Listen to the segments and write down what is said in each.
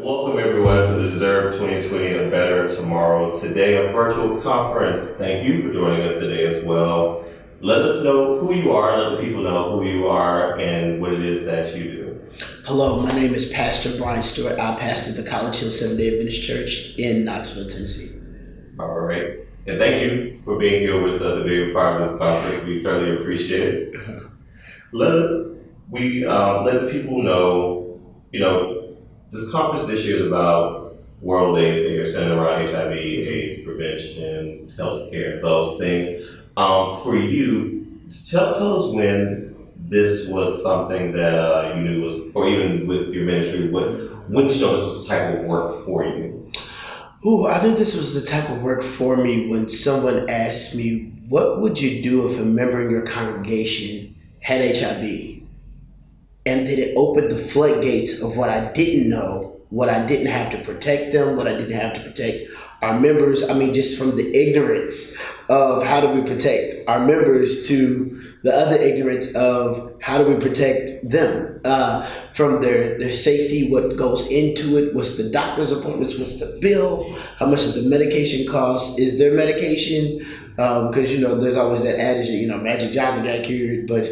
Welcome everyone to the Deserve 2020 A Better Tomorrow. Today, a virtual conference. Thank you for joining us today as well. Let us know who you are, let the people know who you are and what it is that you do. Hello, my name is Pastor Bryant Stewart. I pastor the College Hill Seventh-day Adventist Church in Knoxville, Tennessee. All right. And thank you for being here with us and being part of this conference. We certainly appreciate it. Let the people know, this conference this year is about World AIDS Day, centered around HIV, AIDS prevention, healthcare, those things. For you, tell us when this was something that you knew was, or even with your ministry, when you know this was the type of work for you? I knew this was the type of work for me when someone asked me, what would you do if a member in your congregation had HIV? And then it opened the floodgates of what I didn't know, what I didn't have to protect them, what I didn't have to protect our members. I mean, just from the ignorance of how do we protect our members to the other ignorance of how do we protect them, from their safety, what goes into it, what's the doctor's appointments, what's the bill, how much does the medication cost, is there medication? Because, there's always that adage that, Magic Johnson got cured, but,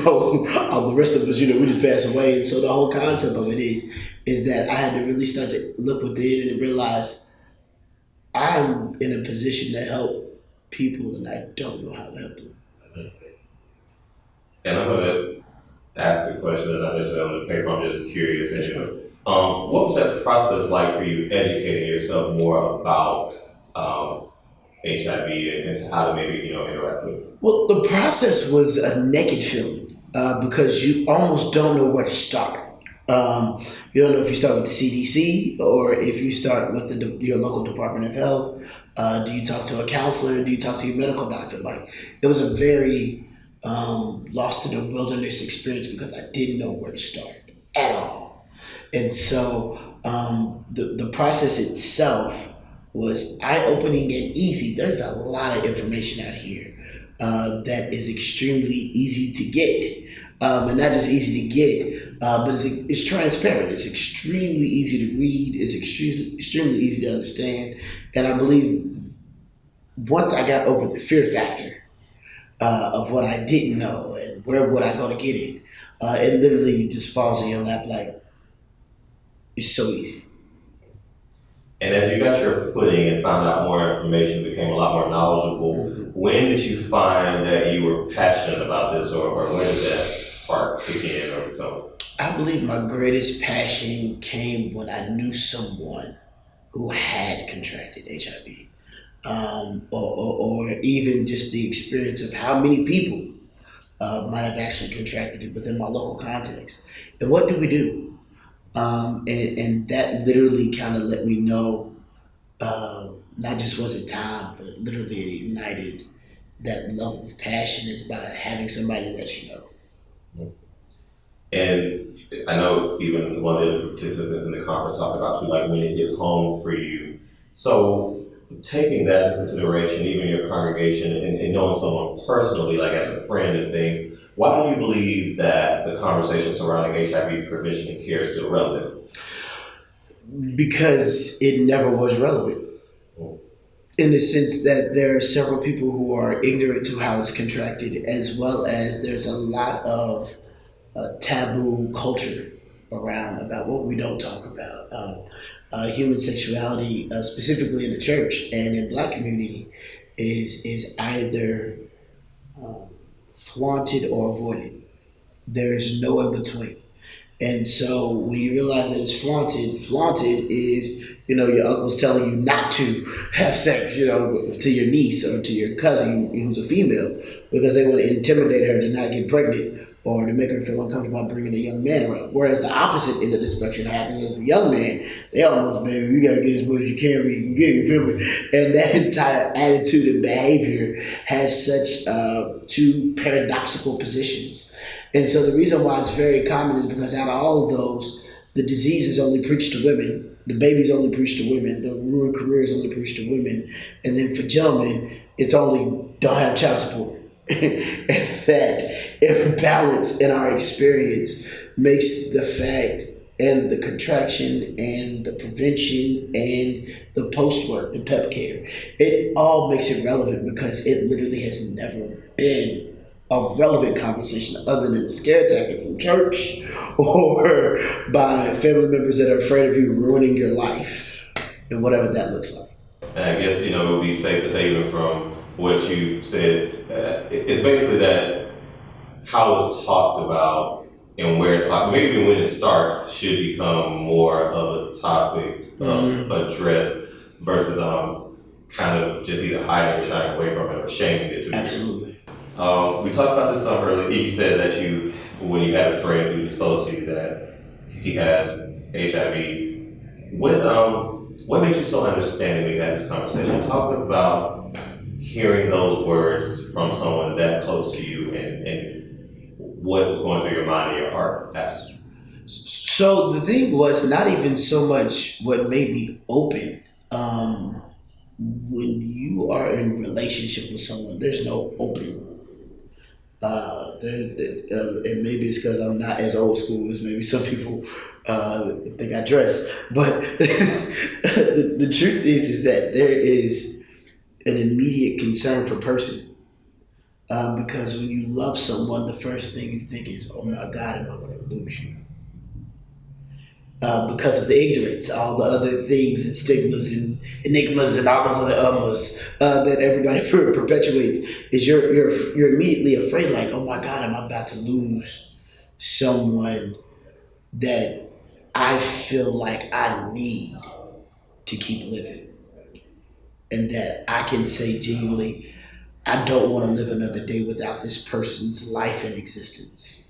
all the rest of us, we just pass away. And so the whole concept of it is that I had to really start to look within and realize I'm in a position to help people and I don't know how to help them. And I'm going to ask a question as I just said on the paper. I'm just curious. What was that process like for you educating yourself more about HIV and how to maybe interact with it? Well, the process was a naked feeling because you almost don't know where to start. You don't know if you start with the CDC or if you start with your local Department of Health. Do you talk to a counselor? Do you talk to your medical doctor? It was a very lost in the wilderness experience because I didn't know where to start at all. And so the process itself was eye-opening and easy. There's a lot of information out here that is extremely easy to get. And not just easy to get, but it's transparent. It's extremely easy to read. It's extremely easy to understand. And I believe once I got over the fear factor of what I didn't know and where would I go to get it, it literally just falls in your lap like it's so easy. And as you got your footing and found out more information, became a lot more knowledgeable, when did you find that you were passionate about this, or when did that part kick in or become? I believe my greatest passion came when I knew someone who had contracted HIV, or even just the experience of how many people might have actually contracted it within my local context. And what do we do? And that literally kind of let me know, not just was it time, but literally it ignited that level of passion is by having somebody that you know. And I know even one of the other participants in the conference talked about too, like when it hits home for you. So taking that into consideration, even your congregation and knowing someone personally, like as a friend and things, why do you believe that the conversation surrounding HIV prevention and care is still relevant? Because it never was relevant. In the sense that there are several people who are ignorant to how it's contracted, as well as there's a lot of taboo culture around about what we don't talk about. Human sexuality, specifically in the church and in Black community, is either flaunted or avoided. There's no in between. And so when you realize that it's flaunted is, your uncle's telling you not to have sex, to your niece or to your cousin who's a female because they want to intimidate her to not get pregnant or to make her feel uncomfortable about bringing a young man around. Whereas the opposite end of the spectrum happens as a young man, they almost, baby, you gotta get as much as you can where you can get, you feel me? And that entire attitude and behavior has such two paradoxical positions. And so the reason why it's very common is because out of all of those, the disease is only preached to women, the baby's only preached to women, the ruined career is only preached to women, and then for gentlemen, it's only don't have child support. And that imbalance in our experience makes the fact and the contraction and the prevention and the post work, the pep care. It all makes it relevant because it literally has never been a relevant conversation other than a scare tactic from church or by family members that are afraid of you ruining your life and whatever that looks like. And I guess, it would be safe to say, even from what you've said, it's basically that how it's talked about and where it's talked, maybe even when it starts, should become more of a topic of address versus kind of just either hiding or shying away from it or shaming it to Absolutely. We talked about this some earlier. You said that when you had a friend who disclosed to you that he has HIV, what made you so understanding when you had this conversation? Talk about hearing those words from someone that close to you and what was going through your mind and your heart after. So the thing was not even so much what made me open. When you are in relationship with someone, there's no open. And maybe it's because I'm not as old school as maybe some people think I dress. But the truth is that there is an immediate concern for person. Because when you love someone, the first thing you think is, oh my God, am I going to lose you? Because of the ignorance, all the other things and stigmas and enigmas and all those other that everybody perpetuates, is you're immediately afraid, like, oh my God, am I about to lose someone that I feel like I need to keep living, and that I can say genuinely, I don't want to live another day without this person's life and existence.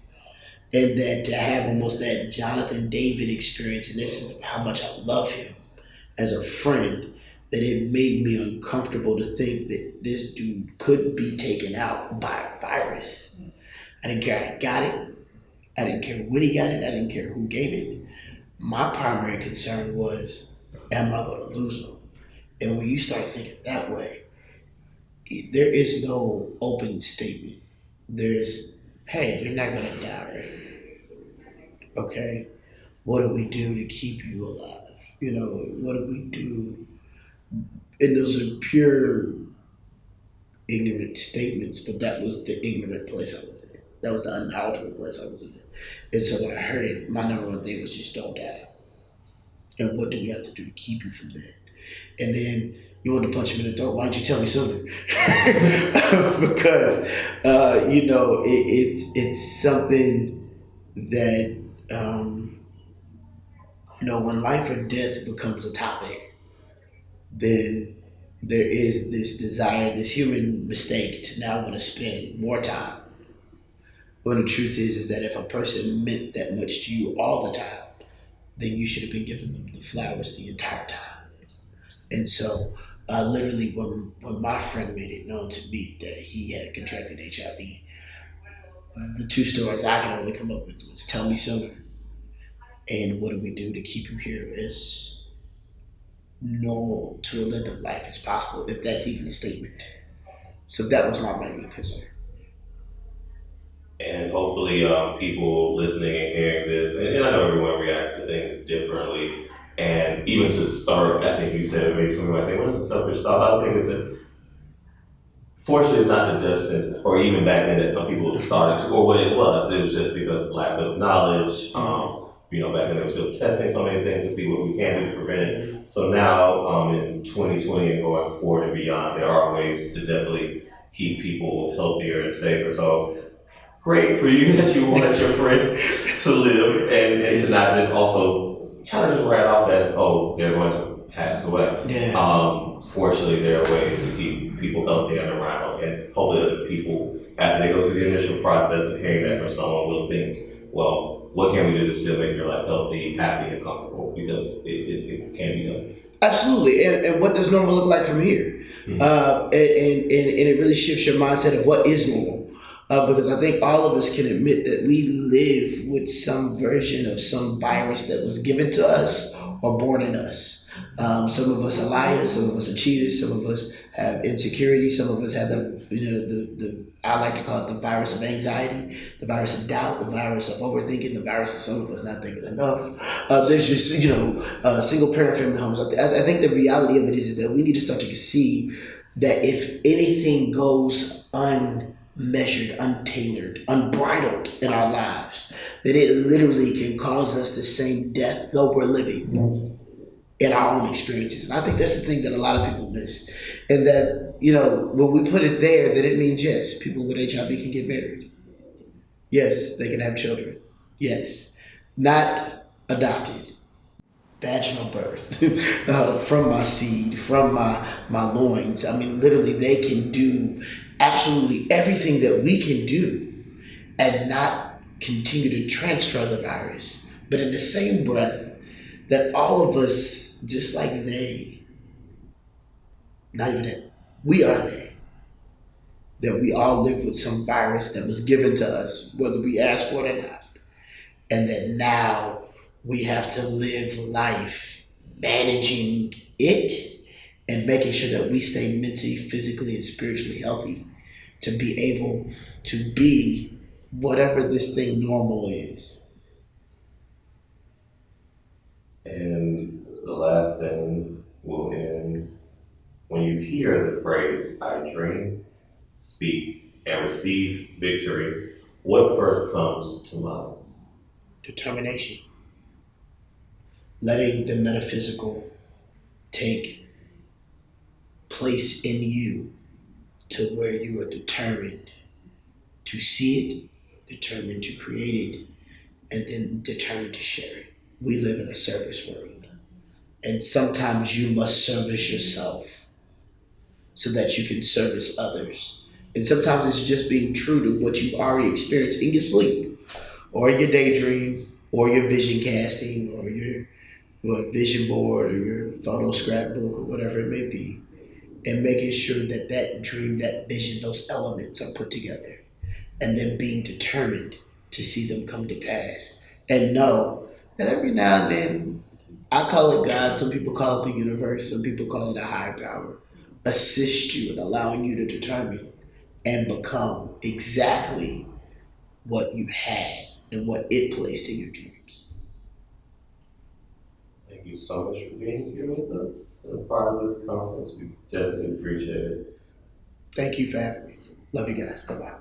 And that to have almost that Jonathan David experience, and this is how much I love him as a friend, that it made me uncomfortable to think that this dude could be taken out by a virus. I didn't care how he got it. I didn't care when he got it. I didn't care who gave it. My primary concern was, am I going to lose him? And when you start thinking that way, there is no open statement. There's, hey, you're not going to die, right? Okay, what do we do to keep you alive? What do we do? And those are pure ignorant statements, but that was the ignorant place I was in. That was the unknowledgeable place I was in. And so when I heard it, my number one thing was just don't die. And what do we have to do to keep you from that? And then you want to punch him in the throat. Why didn't you tell me sooner? Because, it's something that, when life or death becomes a topic, then there is this desire, this human mistake to now want to spend more time. When the truth is that if a person meant that much to you all the time, then you should have been giving them the flowers the entire time. And so, literally, when my friend made it known to me that he had contracted HIV, the two stories I could only come up with was tell me sooner, and what do we do to keep you here as normal to a length of life as possible, if that's even a statement. So that was my main concern. And hopefully people listening and hearing this, and I know everyone reacts to things differently, and even to start, I think you said maybe something might think, what is a selfish thought? I think is that fortunately it's not the death sentence, or even back then that some people thought it, or what it was just because lack of knowledge. Back then they were still testing so many things to see what we can do to prevent it. So now in 2020 and going forward and beyond, there are ways to definitely keep people healthier and safer. So great for you that you want your friend to live and to not just also kind of just write off as, oh, they're going to pass away. Yeah. Fortunately, there are ways to keep people healthy and around, and hopefully other people, after they go through the initial process of hearing that from someone, will think, well, what can we do to still make your life healthy, happy, and comfortable? Because it can be done. Absolutely. And what does normal look like from here? Mm-hmm. And it really shifts your mindset of what is normal. Because I think all of us can admit that we live with some version of some virus that was given to us are born in us. Some of us are liars, some of us are cheaters, some of us have insecurity, some of us have the I like to call it the virus of anxiety, the virus of doubt, the virus of overthinking, the virus of some of us not thinking enough. There's just, single parent family homes. I think the reality of it is that we need to start to see that if anything goes unmeasured, untailored, unbridled in our lives, that it literally can cause us the same death though we're living in our own experiences. And I think that's the thing that a lot of people miss. And that, when we put it there, that it means, yes, people with HIV can get married. Yes, they can have children. Yes. Not adopted. Vaginal birth from my seed, from my loins. I mean, literally, they can do absolutely everything that we can do and not continue to transfer the virus. But in the same breath, that all of us, just like they, not even that, we are they. That we all live with some virus that was given to us, whether we asked for it or not. And that now we have to live life managing it and making sure that we stay mentally, physically, and spiritually healthy to be able to be whatever this thing normal is. And the last thing will end when you hear the phrase, I dream, speak, and receive victory, what first comes to mind? Determination. Letting the metaphysical take place in you to where you are determined to see it, determined to create it, and then determined to share it. We live in a service world. And sometimes you must service yourself so that you can service others. And sometimes it's just being true to what you've already experienced in your sleep, or your daydream, or your vision casting, or your vision board, or your photo scrapbook, or whatever it may be, and making sure that that dream, that vision, those elements are put together, and then being determined to see them come to pass. And know that every now and then, I call it God, some people call it the universe, some people call it a higher power, assist you in allowing you to determine and become exactly what you had and what it placed in your dreams. Thank you so much for being here with us and a part of this conference. We definitely appreciate it. Thank you for having me. Love you guys. Bye-bye.